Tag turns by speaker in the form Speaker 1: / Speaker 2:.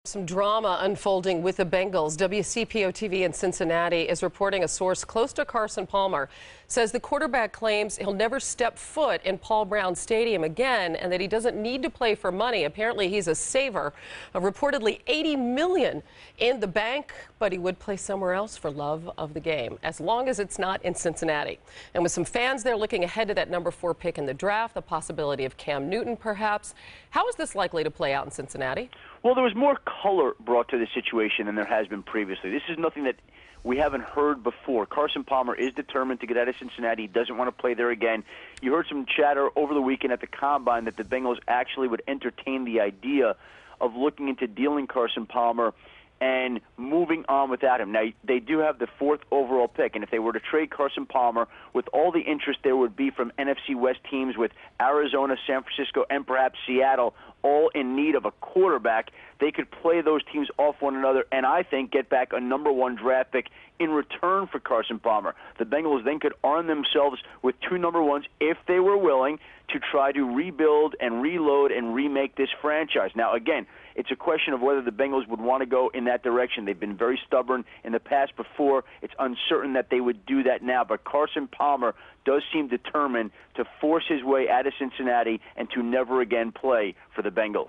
Speaker 1: Some drama unfolding with the Bengals. WCPO-TV in Cincinnati is reporting a source close to Carson Palmer says the quarterback claims he'll never step foot in Paul Brown Stadium again and that he doesn't need to play for money. Apparently, he's a saver of reportedly $80 million in the bank, but he would play somewhere else for love of the game, as long as it's not in Cincinnati. And with some fans there looking ahead to that number 4 pick in the draft, the possibility of Cam Newton perhaps, how is this likely to play out in Cincinnati?
Speaker 2: Well, there was more color brought to the situation than there has been previously. This is nothing that we haven't heard before. Carson Palmer is determined to get out of Cincinnati. He doesn't want to play there again. You heard some chatter over the weekend at the Combine that the Bengals actually would entertain the idea of looking into dealing Carson Palmer and moving on without him. Now, they do have the 4th overall pick, and if they were to trade Carson Palmer, with all the interest there would be from NFC West teams with Arizona, San Francisco, and perhaps Seattle, all in need of a quarterback, they could play those teams off one another and I think get back a number 1 draft pick in return for Carson Palmer. The Bengals then could arm themselves with 2 number 1s if they were willing to try to rebuild and reload and remake this franchise. Now, again, it's a question of whether the Bengals would want to go in that direction. They've been very stubborn in the past before. It's uncertain that they would do that now. But Carson Palmer does seem determined to force his way out of Cincinnati and to never again play for the Bengals.